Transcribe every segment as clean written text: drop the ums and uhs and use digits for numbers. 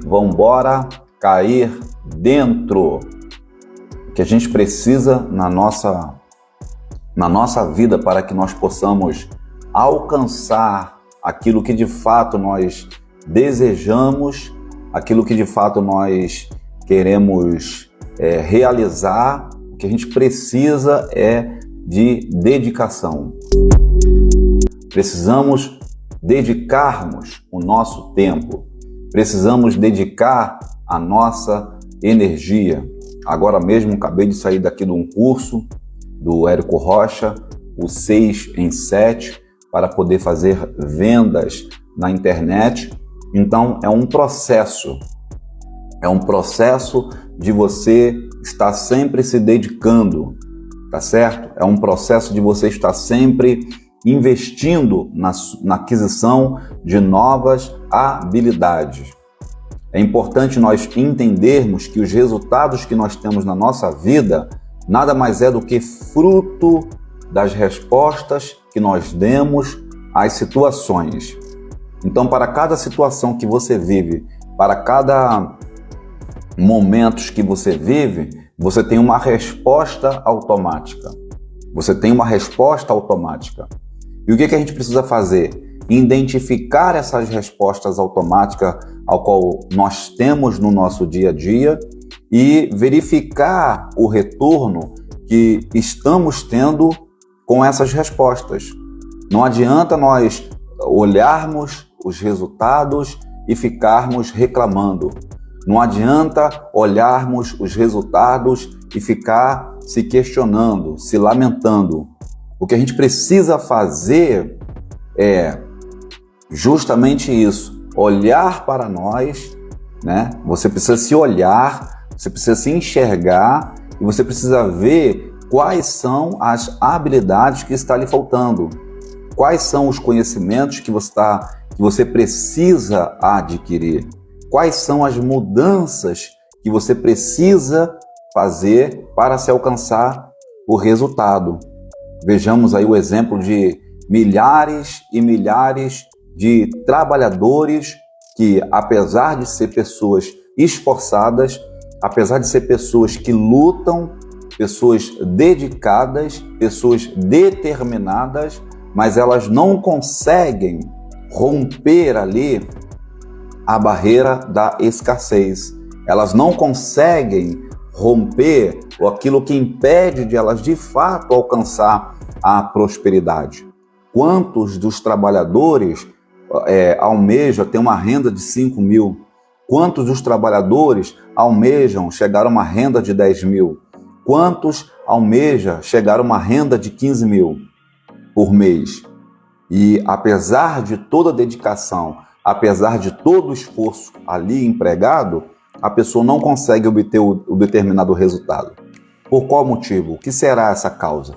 Vamos embora cair dentro. O que a gente precisa na nossa vida para que nós possamos alcançar aquilo que de fato nós desejamos, aquilo que de fato nós queremos realizar. O que a gente precisa é de dedicação. Precisamos dedicarmos o nosso tempo, precisamos dedicar a nossa energia. Agora mesmo acabei de sair daqui de um curso do Érico Rocha, o 6 em 7, para poder fazer vendas na internet. Então é um processo de você estar sempre se dedicando, tá certo? É um processo de você estar sempre investindo na aquisição de novas habilidades. É importante nós entendermos que os resultados que nós temos na nossa vida nada mais é do que fruto das respostas que nós demos às situações. Então, para cada situação que você vive, para cada momento que você vive, você tem uma resposta automática. Você tem uma resposta automática. E o que a gente precisa fazer? Identificar essas respostas automáticas ao qual nós temos no nosso dia a dia e verificar o retorno que estamos tendo com essas respostas. Não adianta nós olharmos os resultados e ficarmos reclamando. Não adianta olharmos os resultados e ficar se questionando, se lamentando. O que a gente precisa fazer é justamente isso, olhar para nós, né? Você precisa se olhar, você precisa se enxergar e você precisa ver quais são as habilidades que está lhe faltando, quais são os conhecimentos que você precisa adquirir, quais são as mudanças que você precisa fazer para se alcançar o resultado. Vejamos aí o exemplo de milhares e milhares de trabalhadores que, apesar de ser pessoas esforçadas, apesar de ser pessoas que lutam, pessoas dedicadas, pessoas determinadas, mas elas não conseguem romper ali a barreira da escassez. Elas não conseguem romper aquilo que impede de elas de fato alcançar a prosperidade. Quantos dos trabalhadores almejam ter uma renda de 5 mil? Quantos dos trabalhadores almejam chegar a uma renda de 10 mil? Quantos almejam chegar a uma renda de 15 mil por mês? E apesar de toda a dedicação, apesar de todo o esforço ali empregado, a pessoa não consegue obter o determinado resultado. Por qual motivo? O que será essa causa?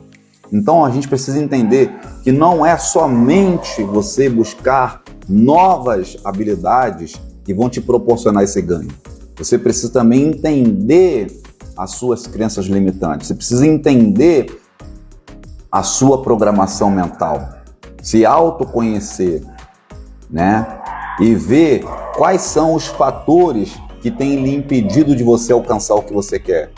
Então a gente precisa entender que não é somente você buscar novas habilidades que vão te proporcionar esse ganho. Você precisa também entender as suas crenças limitantes. Você precisa entender a sua programação mental. Se autoconhecer, né? E ver quais são os fatores que têm lhe impedido de você alcançar o que você quer.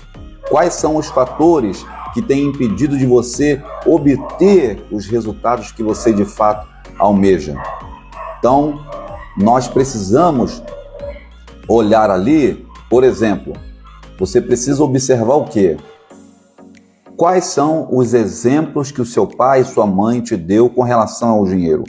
Quais são os fatores que têm impedido de você obter os resultados que você de fato almeja. Então, nós precisamos olhar ali, por exemplo, você precisa observar o quê? Quais são os exemplos que o seu pai e sua mãe te deu com relação ao dinheiro?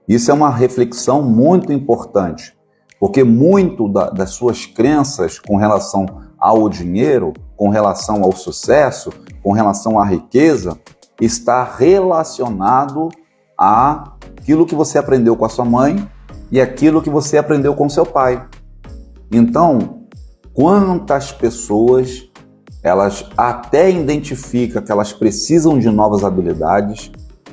Isso é uma reflexão muito importante, porque muito das suas crenças com relação ao dinheiro, com relação ao sucesso, com relação à riqueza, está relacionado àquilo que você aprendeu com a sua mãe e aquilo que você aprendeu com seu pai. Então, quantas pessoas, elas até identificam que elas precisam de novas habilidades,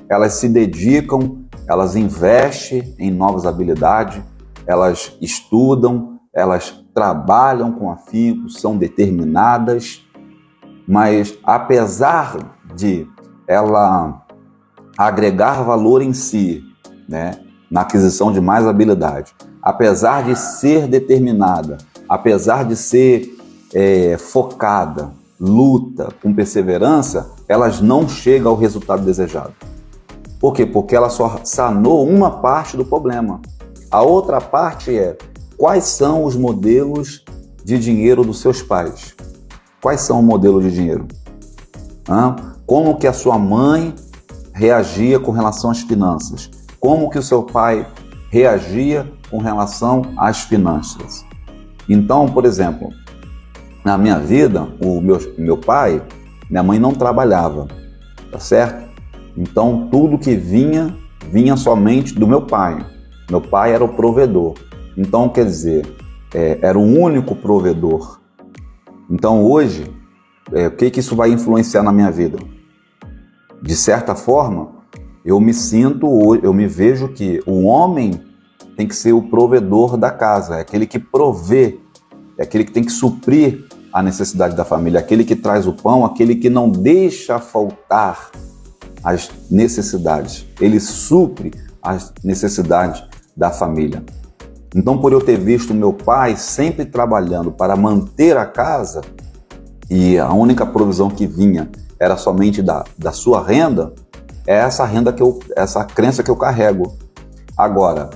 elas se dedicam, elas investem em novas habilidades, elas estudam, elas trabalham com afinco, são determinadas, mas apesar de ela agregar valor em si, né, na aquisição de mais habilidade, apesar de ser determinada, apesar de ser focada, luta, com perseverança, elas não chegam ao resultado desejado. Por quê? Porque ela só sanou uma parte do problema. A outra parte é: quais são os modelos de dinheiro dos seus pais? Quais são o modelo de dinheiro? Como que a sua mãe reagia com relação às finanças? Como que o seu pai reagia com relação às finanças? Então, por exemplo, na minha vida, o meu pai, minha mãe não trabalhava, tá certo? Então, tudo que vinha somente do meu pai. Meu pai era o provedor. Então, quer dizer, era o único provedor. Então, hoje, o que isso vai influenciar na minha vida? De certa forma, eu me vejo que o homem tem que ser o provedor da casa, é aquele que provê, é aquele que tem que suprir a necessidade da família, aquele que traz o pão, aquele que não deixa faltar as necessidades, ele supre as necessidades da família. Então, por eu ter visto meu pai sempre trabalhando para manter a casa, e a única provisão que vinha era somente da sua renda, é essa crença que eu carrego. Agora,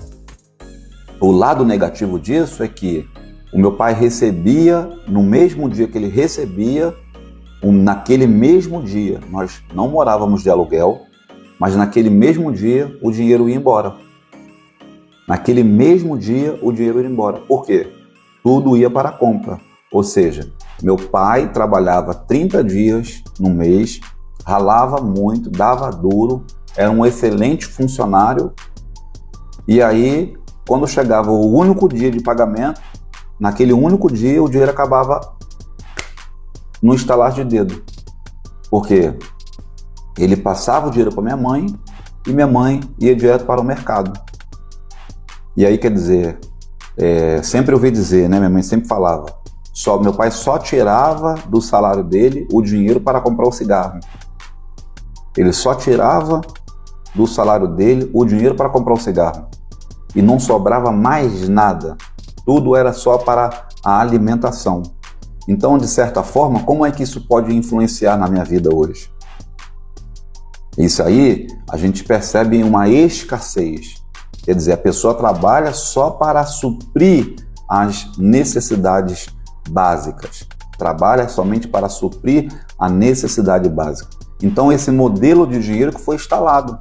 o lado negativo disso é que o meu pai recebia, no mesmo dia que ele recebia, naquele mesmo dia, nós não morávamos de aluguel, mas naquele mesmo dia o dinheiro ia embora. Naquele mesmo dia o dinheiro ia embora. Por quê? Tudo ia para a compra. Ou seja, meu pai trabalhava 30 dias no mês, ralava muito, dava duro, era um excelente funcionário. E aí, quando chegava o único dia de pagamento, naquele único dia o dinheiro acabava no estalar de dedo. Porque ele passava o dinheiro para minha mãe e minha mãe ia direto para o mercado. E aí, quer dizer, sempre ouvi dizer, né? Minha mãe sempre falava, meu pai só tirava do salário dele o dinheiro para comprar o cigarro. Ele só tirava do salário dele o dinheiro para comprar o cigarro. E não sobrava mais nada. Tudo era só para a alimentação. Então, de certa forma, como é que isso pode influenciar na minha vida hoje? Isso aí, a gente percebe uma escassez. Quer dizer, a pessoa trabalha só para suprir as necessidades básicas. Trabalha somente para suprir a necessidade básica. Então, esse modelo de dinheiro que foi instalado.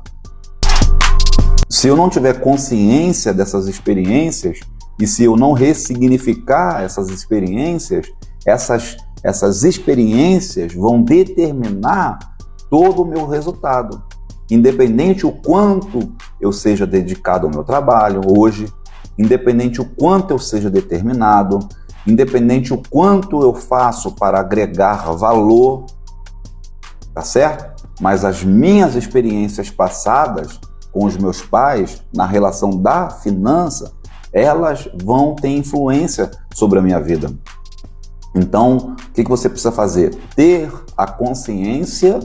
Se eu não tiver consciência dessas experiências, e se eu não ressignificar essas experiências, essas experiências vão determinar todo o meu resultado. Independente o quanto eu seja dedicado ao meu trabalho hoje, independente o quanto eu seja determinado, independente o quanto eu faço para agregar valor, tá certo? Mas as minhas experiências passadas com os meus pais, na relação da finança, elas vão ter influência sobre a minha vida. Então, o que você precisa fazer? Ter a consciência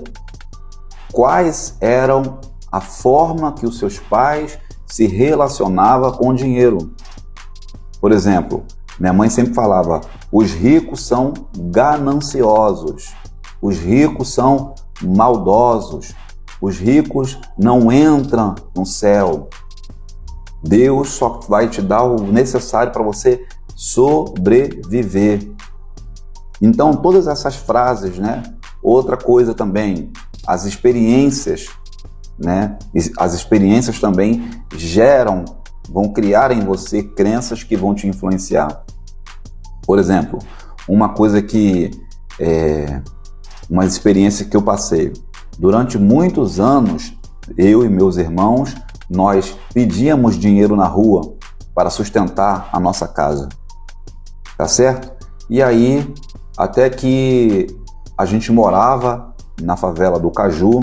quais eram a forma que os seus pais se relacionavam com o dinheiro. Por exemplo, minha mãe sempre falava, os ricos são gananciosos, os ricos são maldosos, os ricos não entram no céu. Deus só vai te dar o necessário para você sobreviver. Então, todas essas frases, né? Outra coisa também, as experiências, né? As experiências também vão criar em você crenças que vão te influenciar. Por exemplo, uma experiência que eu passei. Durante muitos anos, eu e meus irmãos, nós pedíamos dinheiro na rua para sustentar a nossa casa, tá certo? E aí, até que a gente morava na favela do Caju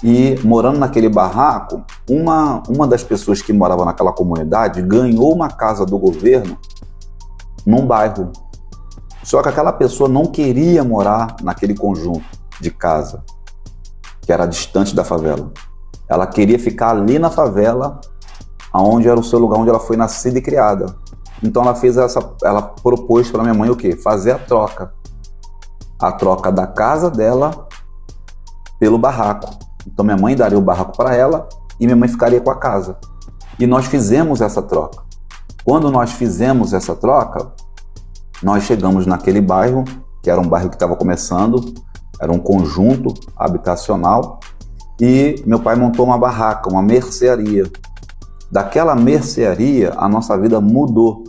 e morando naquele barraco, uma das pessoas que morava naquela comunidade ganhou uma casa do governo num bairro. Só que aquela pessoa não queria morar naquele conjunto de casa, que era distante da favela. Ela queria ficar ali na favela, aonde era o seu lugar onde ela foi nascida e criada. Então ela propôs para minha mãe o quê? Fazer a troca da casa dela pelo barraco. Então minha mãe daria o barraco para ela e minha mãe ficaria com a casa. E nós fizemos essa troca. Quando nós fizemos essa troca, nós chegamos naquele bairro, que era um bairro que estava começando, era um conjunto habitacional, e meu pai montou uma barraca, uma mercearia. Daquela mercearia, a nossa vida mudou.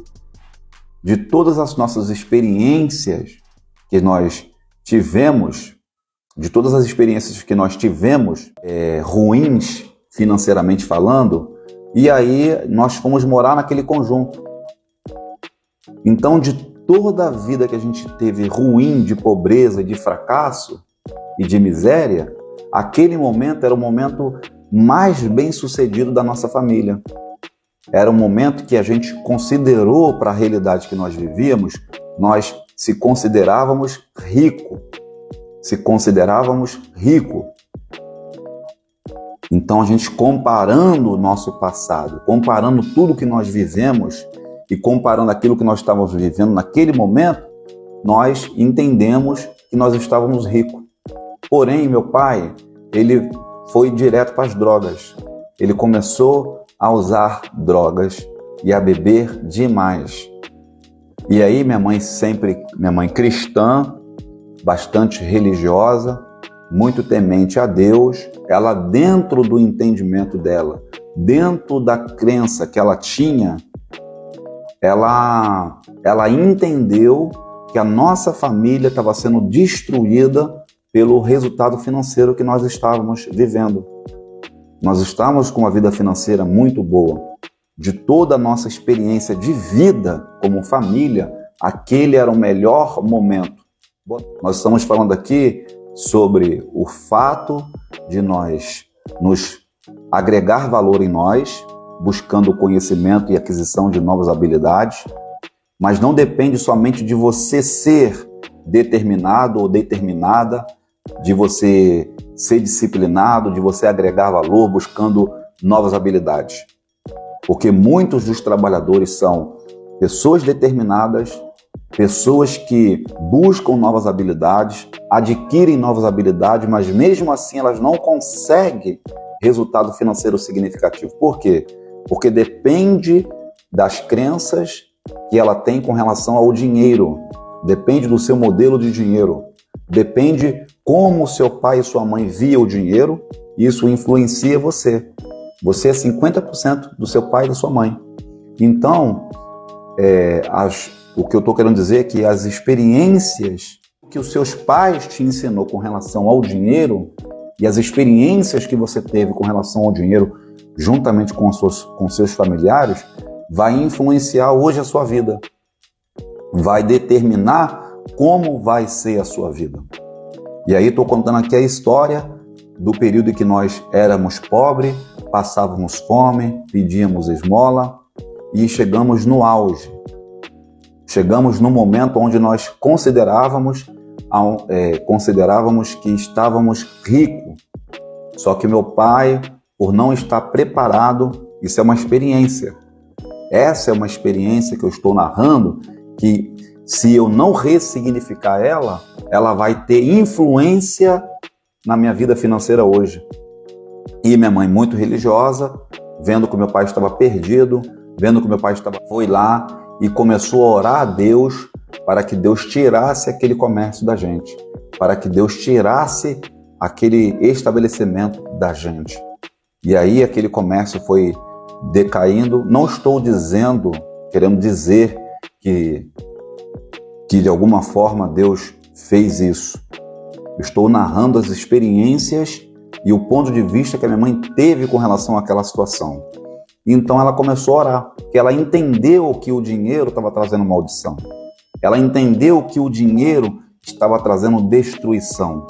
De todas as nossas experiências que nós tivemos, ruins, financeiramente falando, e aí nós fomos morar naquele conjunto. Então, de toda a vida que a gente teve ruim, de pobreza, de fracasso e de miséria, aquele momento era o momento mais bem sucedido da nossa família. Era um momento que a gente considerou, para a realidade que nós vivíamos, nós se considerávamos rico. Então a gente, comparando o nosso passado, comparando tudo que nós vivemos e comparando aquilo que nós estávamos vivendo naquele momento, nós entendemos que nós estávamos ricos. Porém, meu pai, ele foi direto para as drogas. Ele começou a usar drogas e a beber demais. E aí minha mãe cristã, bastante religiosa, muito temente a Deus, ela, dentro do entendimento dela, dentro da crença que ela tinha, ela entendeu que a nossa família estava sendo destruída pelo resultado financeiro que nós estávamos vivendo. Nós estávamos com uma vida financeira muito boa. De toda a nossa experiência de vida como família, aquele era o melhor momento. Nós estamos falando aqui sobre o fato de nós nos agregar valor em nós, buscando o conhecimento e aquisição de novas habilidades, mas não depende somente de você ser determinado ou determinada, de você ser disciplinado, de você agregar valor buscando novas habilidades. Porque muitos dos trabalhadores são pessoas determinadas, pessoas que buscam novas habilidades, adquirem novas habilidades, mas mesmo assim elas não conseguem resultado financeiro significativo. Por quê? Porque depende das crenças que ela tem com relação ao dinheiro, depende do seu modelo de dinheiro, depende como seu pai e sua mãe viam o dinheiro, isso influencia você. Você é 50% do seu pai e da sua mãe. Então, o que eu estou querendo dizer é que as experiências que os seus pais te ensinou com relação ao dinheiro e as experiências que você teve com relação ao dinheiro juntamente com seus familiares vai influenciar hoje a sua vida. Vai determinar como vai ser a sua vida. E aí estou contando aqui a história do período em que nós éramos pobres, passávamos fome, pedíamos esmola e chegamos no auge. Chegamos no momento onde nós considerávamos que estávamos ricos. Só que meu pai, por não estar preparado, isso é uma experiência. Essa é uma experiência que eu estou narrando, que se eu não ressignificar ela vai ter influência na minha vida financeira hoje. E minha mãe, muito religiosa, vendo que meu pai estava perdido, foi lá e começou a orar a Deus para que Deus tirasse aquele comércio da gente, para que Deus tirasse aquele estabelecimento da gente. E aí aquele comércio foi decaindo. Não estou querendo dizer que de alguma forma Deus fez isso. Estou narrando as experiências e o ponto de vista que a minha mãe teve com relação àquela situação. Então ela começou a orar, porque ela entendeu que o dinheiro estava trazendo maldição. Ela entendeu que o dinheiro estava trazendo destruição.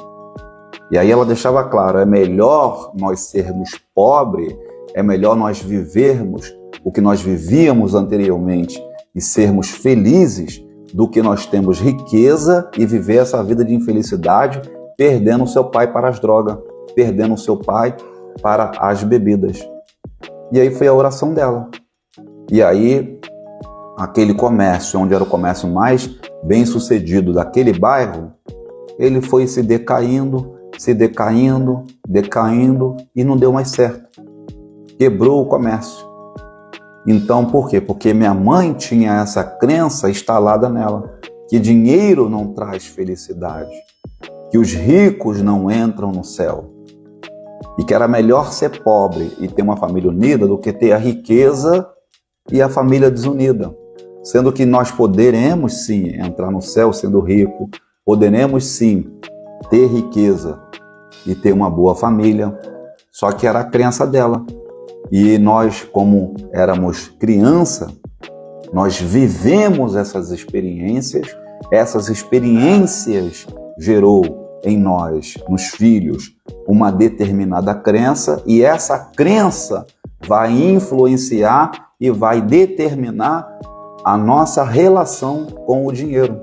E aí ela deixava claro, é melhor nós sermos pobres, é melhor nós vivermos o que nós vivíamos anteriormente e sermos felizes do que nós temos riqueza e viver essa vida de infelicidade, perdendo o seu pai para as drogas, perdendo o seu pai para as bebidas. E aí foi a oração dela. E aí, aquele comércio, onde era o comércio mais bem sucedido daquele bairro, ele foi se decaindo e não deu mais certo. Quebrou o comércio. Então, por quê? Porque minha mãe tinha essa crença instalada nela, que dinheiro não traz felicidade, que os ricos não entram no céu, e que era melhor ser pobre e ter uma família unida do que ter a riqueza e a família desunida. Sendo que nós poderemos sim entrar no céu sendo rico, poderemos sim ter riqueza e ter uma boa família, só que era a crença dela. E nós, como éramos criança, nós vivemos essas experiências gerou em nós, nos filhos, uma determinada crença, e essa crença vai influenciar e vai determinar a nossa relação com o dinheiro.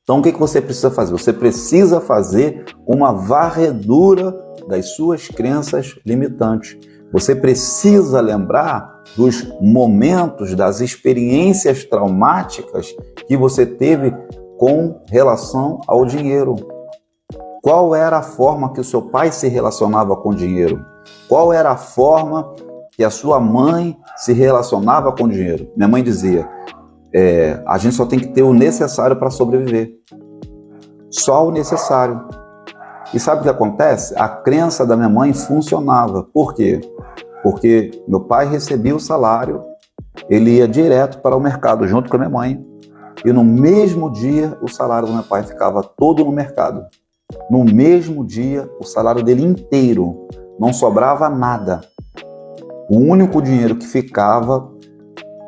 Então, o que você precisa fazer? Você precisa fazer uma varredura das suas crenças limitantes. Você precisa lembrar dos momentos, das experiências traumáticas que você teve com relação ao dinheiro. Qual era a forma que o seu pai se relacionava com o dinheiro? Qual era a forma que a sua mãe se relacionava com o dinheiro? Minha mãe dizia, a gente só tem que ter o necessário para sobreviver. Só o necessário. E sabe o que acontece? A crença da minha mãe funcionava. Por quê? Porque meu pai recebia o salário, ele ia direto para o mercado junto com a minha mãe. E no mesmo dia, o salário do meu pai ficava todo no mercado. No mesmo dia, o salário dele inteiro. Não sobrava nada. O único dinheiro que ficava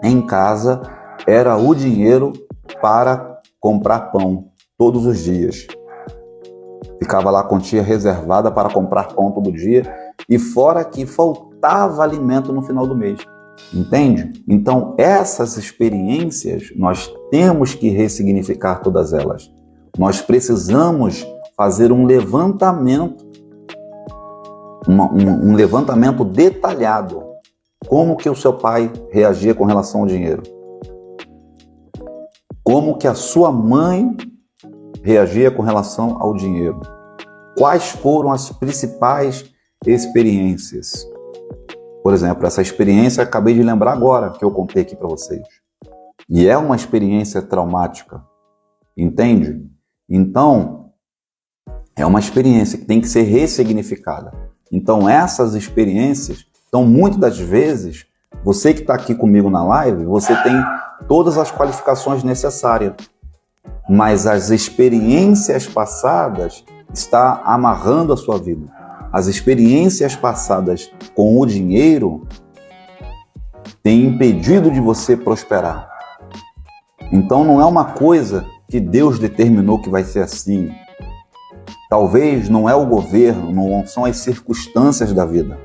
em casa era o dinheiro para comprar pão todos os dias. Ficava lá a quantia reservada para comprar pão todo dia, e fora que faltava alimento no final do mês. Entende? Então, essas experiências, nós temos que ressignificar todas elas. Nós precisamos fazer um levantamento, um levantamento detalhado. Como que o seu pai reagia com relação ao dinheiro? Como que a sua mãe reagia com relação ao dinheiro? Quais foram as principais experiências? Por exemplo, essa experiência eu acabei de lembrar agora, que eu contei aqui para vocês. E é uma experiência traumática, entende? Então, é uma experiência que tem que ser ressignificada. Então, essas experiências, então, muitas das vezes, você que está aqui comigo na live, você tem todas as qualificações necessárias, mas as experiências passadas estão amarrando a sua vida. As experiências passadas com o dinheiro têm impedido de você prosperar. Então não é uma coisa que Deus determinou que vai ser assim. Talvez não é o governo, não são as circunstâncias da vida.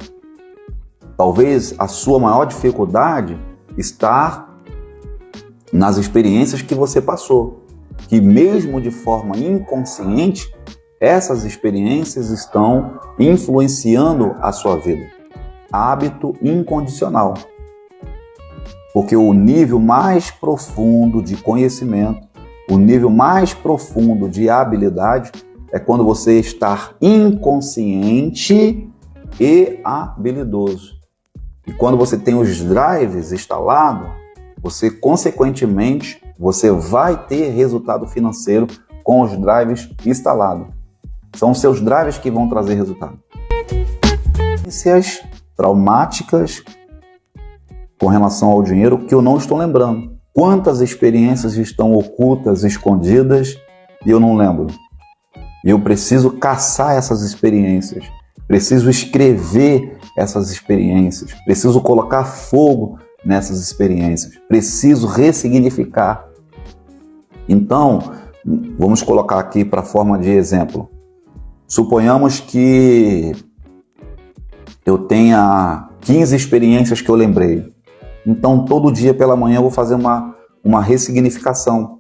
Talvez a sua maior dificuldade está nas experiências que você passou, que mesmo de forma inconsciente, essas experiências estão influenciando a sua vida. Hábito incondicional. Porque o nível mais profundo de conhecimento, o nível mais profundo de habilidade é quando você está inconsciente e habilidoso. E quando você tem os drives instalados, você, consequentemente, você vai ter resultado financeiro com os drives instalados. São os seus drives que vão trazer resultado. Experiências traumáticas com relação ao dinheiro que eu não estou lembrando. Quantas experiências estão ocultas, escondidas, e eu não lembro. E eu preciso caçar essas experiências. Preciso escrever essas experiências. Preciso colocar fogo nessas experiências. Preciso ressignificar. Então, vamos colocar aqui para forma de exemplo. Suponhamos que eu tenha 15 experiências que eu lembrei. Então, todo dia pela manhã eu vou fazer uma ressignificação.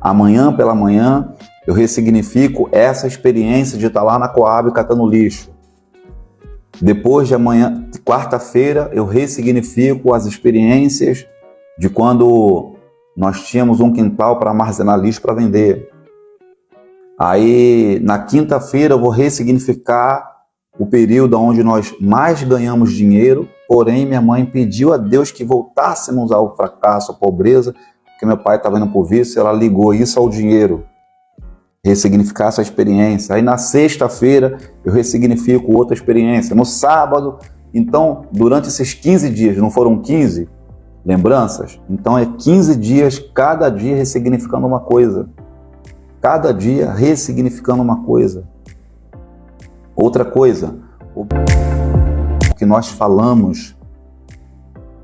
Amanhã pela manhã eu ressignifico essa experiência de estar lá na Coab catando lixo. Depois de amanhã, quarta-feira, eu ressignifico as experiências de quando nós tínhamos um quintal para armazenar lixo para vender. Aí, na quinta-feira, eu vou ressignificar o período onde nós mais ganhamos dinheiro, porém minha mãe pediu a Deus que voltássemos ao fracasso, à pobreza, porque meu pai estava indo por vício, ela ligou isso ao dinheiro. Ressignificar essa experiência. Aí na sexta-feira eu ressignifico outra experiência. No sábado, então, durante esses 15 dias, não foram 15 lembranças? Então é 15 dias, cada dia ressignificando uma coisa. Cada dia ressignificando uma coisa. Outra coisa, o que nós falamos,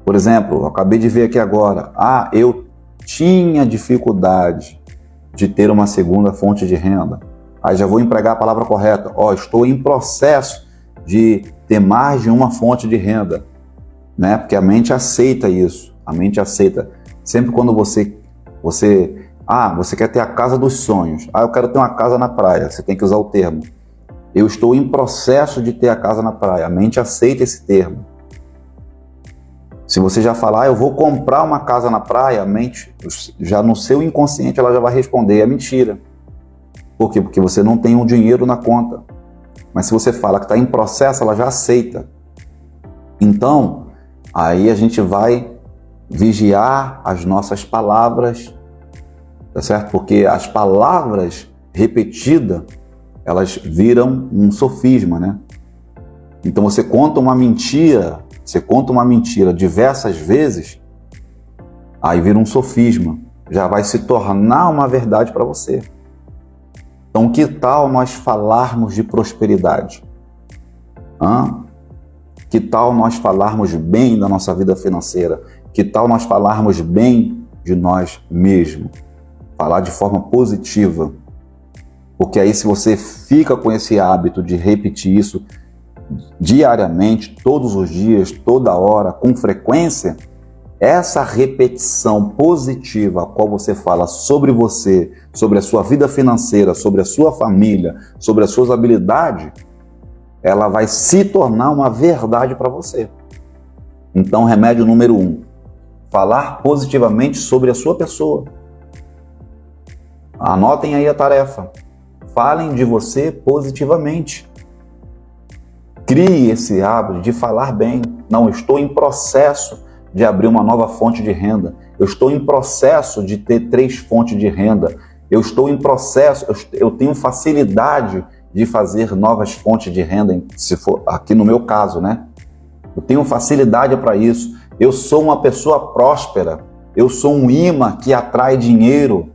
por exemplo, eu acabei de ver aqui agora, eu tinha dificuldade de ter uma segunda fonte de renda. Aí já vou empregar a palavra correta. Estou em processo de ter mais de uma fonte de renda, né? Porque a mente aceita isso. A mente aceita. Sempre quando você quer ter a casa dos sonhos. Eu quero ter uma casa na praia. Você tem que usar o termo. Eu estou em processo de ter a casa na praia. A mente aceita esse termo. Se você já falar, eu vou comprar uma casa na praia, a mente, já no seu inconsciente, ela já vai responder, é mentira. Por quê? Porque você não tem um dinheiro na conta. Mas se você fala que está em processo, ela já aceita. Então, aí a gente vai vigiar as nossas palavras, tá certo? Porque as palavras repetidas, elas viram um sofisma, né? Então você conta uma mentira diversas vezes, aí vira um sofisma, já vai se tornar uma verdade para você. Então, que tal nós falarmos de prosperidade? Que tal nós falarmos bem da nossa vida financeira? Que tal nós falarmos bem de nós mesmos? Falar de forma positiva. Porque aí, se você fica com esse hábito de repetir isso diariamente, todos os dias, toda hora, com frequência, essa repetição positiva a qual você fala sobre você, sobre a sua vida financeira, sobre a sua família, sobre as suas habilidades, ela vai se tornar uma verdade para você. Então, remédio número 1, falar positivamente sobre a sua pessoa. Anotem aí a tarefa. Falem de você positivamente. Crie esse hábito de falar bem. Não, eu estou em processo de abrir uma nova fonte de renda. Eu estou em processo de ter 3 fontes de renda. Eu estou em processo, eu tenho facilidade de fazer novas fontes de renda, se for aqui no meu caso, né? Eu tenho facilidade para isso. Eu sou uma pessoa próspera. Eu sou um imã que atrai dinheiro.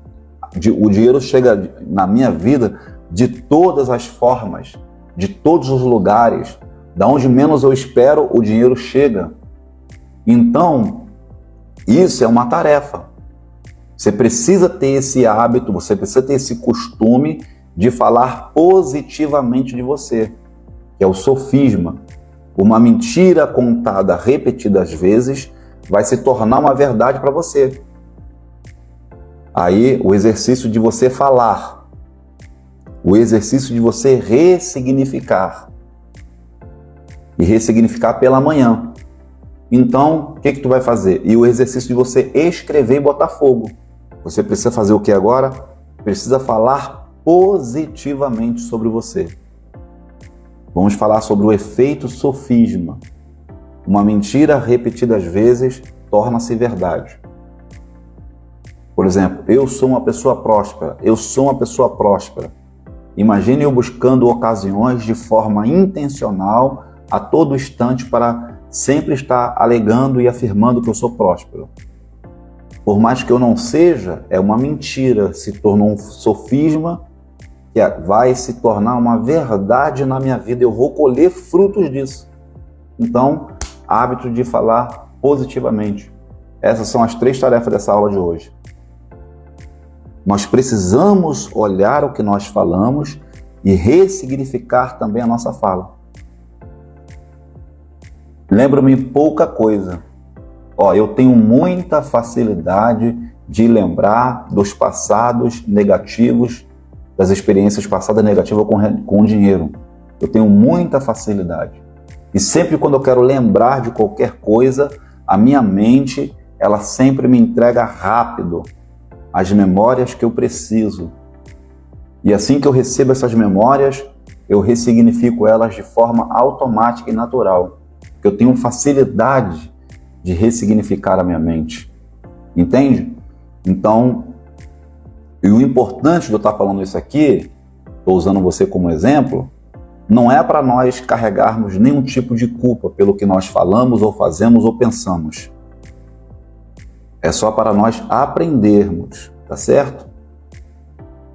O dinheiro chega na minha vida de todas as formas, de todos os lugares. Da onde menos eu espero, o dinheiro chega. Então, isso é uma tarefa. Você precisa ter esse hábito, você precisa ter esse costume de falar positivamente de você, que é o sofisma. Uma mentira contada repetidas vezes vai se tornar uma verdade para você. Aí, o exercício de você falar, o exercício de você ressignificar, e ressignificar pela manhã. Então, o que tu vai fazer? E o exercício de você escrever e botar fogo. Você precisa fazer o que agora? Precisa falar positivamente sobre você. Vamos falar sobre o efeito sofisma. Uma mentira repetida às vezes torna-se verdade. Por exemplo, eu sou uma pessoa próspera. Eu sou uma pessoa próspera. Imagine eu buscando ocasiões de forma intencional a todo instante para sempre estar alegando e afirmando que eu sou próspero. Por mais que eu não seja, é uma mentira, se tornou um sofisma que vai se tornar uma verdade na minha vida. Eu vou colher frutos disso. Então, hábito de falar positivamente. Essas são as 3 tarefas dessa aula de hoje. Nós precisamos olhar o que nós falamos e ressignificar também a nossa fala. Lembro-me pouca coisa. Eu tenho muita facilidade de lembrar dos passados negativos, das experiências passadas negativas com dinheiro. Eu tenho muita facilidade. E sempre quando eu quero lembrar de qualquer coisa, a minha mente, ela sempre me entrega rápido as memórias que eu preciso. E assim que eu recebo essas memórias, eu ressignifico elas de forma automática e natural. Eu tenho facilidade de ressignificar a minha mente. Entende? Então, e o importante de eu estar falando isso aqui, estou usando você como exemplo, não é para nós carregarmos nenhum tipo de culpa pelo que nós falamos ou fazemos ou pensamos. É só para nós aprendermos, tá certo?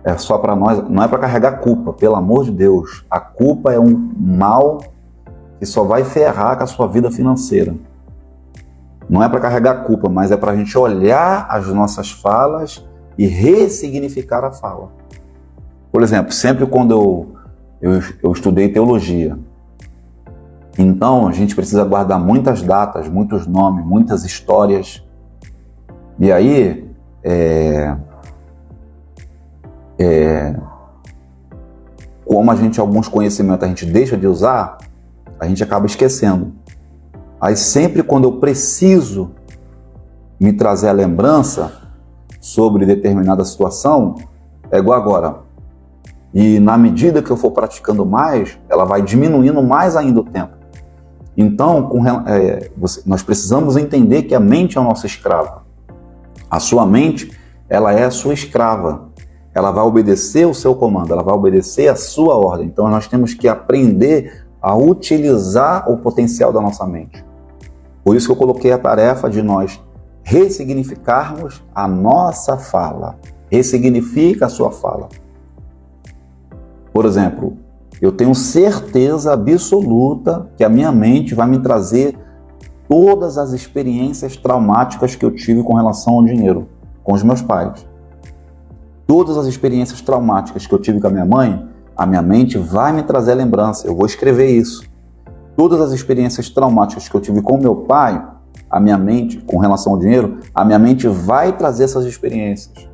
É só para nós, não é para carregar culpa, pelo amor de Deus. A culpa é um mal que só vai ferrar com a sua vida financeira. Não é para carregar culpa, mas é para a gente olhar as nossas falas e ressignificar a fala. Por exemplo, sempre quando eu estudei teologia, então a gente precisa guardar muitas datas, muitos nomes, muitas histórias. E aí, como alguns conhecimentos a gente deixa de usar, a gente acaba esquecendo. Aí sempre quando eu preciso me trazer a lembrança sobre determinada situação, é igual agora. E na medida que eu for praticando mais, ela vai diminuindo mais ainda o tempo. Então, nós precisamos entender que a mente é o nosso escravo. A sua mente, ela é a sua escrava. Ela vai obedecer o seu comando, ela vai obedecer a sua ordem. Então nós temos que aprender a utilizar o potencial da nossa mente. Por isso que eu coloquei a tarefa de nós ressignificarmos a nossa fala. Ressignifica a sua fala. Por exemplo, eu tenho certeza absoluta que a minha mente vai me trazer todas as experiências traumáticas que eu tive com relação ao dinheiro, com os meus pais. Todas as experiências traumáticas que eu tive com a minha mãe, a minha mente vai me trazer lembrança, eu vou escrever isso. Todas as experiências traumáticas que eu tive com meu pai, a minha mente, com relação ao dinheiro, a minha mente vai trazer essas experiências.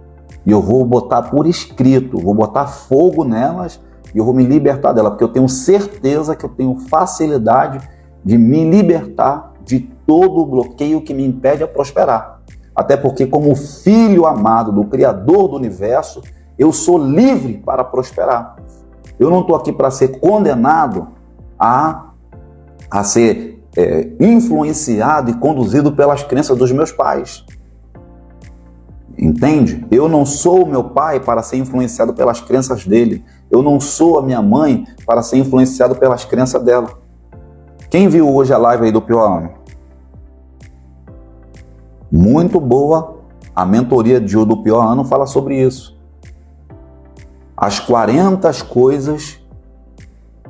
E eu vou botar por escrito, vou botar fogo nelas e eu vou me libertar dela, porque eu tenho certeza que eu tenho facilidade de me libertar de todo o bloqueio que me impede a prosperar. Até porque, como filho amado do Criador do Universo, eu sou livre para prosperar. Eu não estou aqui para ser condenado a ser influenciado e conduzido pelas crenças dos meus pais. Entende? Eu não sou o meu pai para ser influenciado pelas crenças dele. Eu não sou a minha mãe para ser influenciado pelas crenças dela. Quem viu hoje a live aí do Pio Ano? Muito boa. A mentoria do Pio Ano fala sobre isso. As 40 coisas,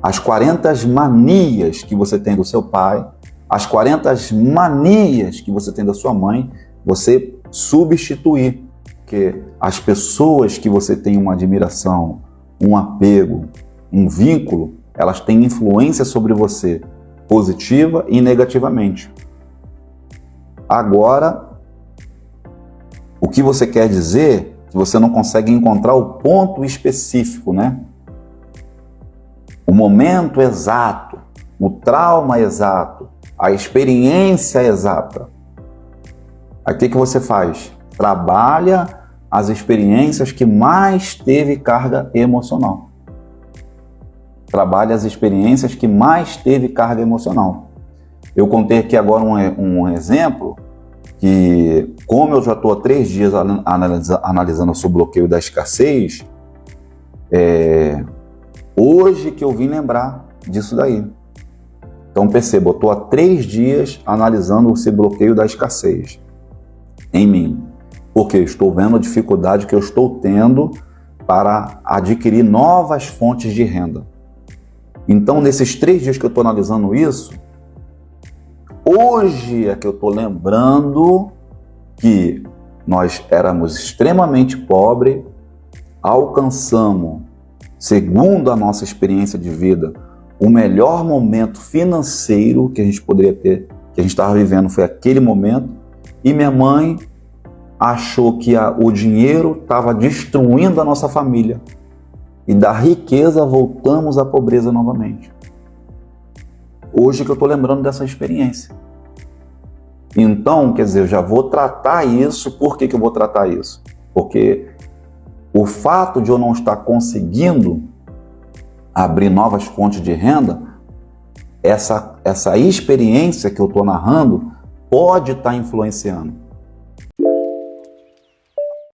as 40 manias que você tem do seu pai, as 40 manias que você tem da sua mãe, você substituir. Porque as pessoas que você tem uma admiração, um apego, um vínculo, elas têm influência sobre você, positiva e negativamente. Agora, o que você quer dizer que você não consegue encontrar o ponto específico, né? O momento exato, o trauma exato, a experiência exata. Aí o que você faz? Trabalha as experiências que mais teve carga emocional. Trabalha as experiências que mais teve carga emocional. Eu contei aqui agora um exemplo que, como eu já estou há 3 dias analisando o seu bloqueio da escassez, hoje que eu vim lembrar disso daí. Então perceba, eu estou há 3 dias analisando esse bloqueio da escassez em mim, porque estou vendo a dificuldade que eu estou tendo para adquirir novas fontes de renda. Então, nesses 3 dias que eu estou analisando isso, hoje é que eu estou lembrando que nós éramos extremamente pobres, alcançamos, segundo a nossa experiência de vida, o melhor momento financeiro que a gente poderia ter, que a gente estava vivendo, foi aquele momento, e minha mãe achou que o dinheiro estava destruindo a nossa família. E da riqueza voltamos à pobreza novamente. Hoje que eu estou lembrando dessa experiência. Então, quer dizer, eu já vou tratar isso. Por que eu vou tratar isso? Porque o fato de eu não estar conseguindo abrir novas fontes de renda, essa experiência que eu estou narrando pode estar influenciando.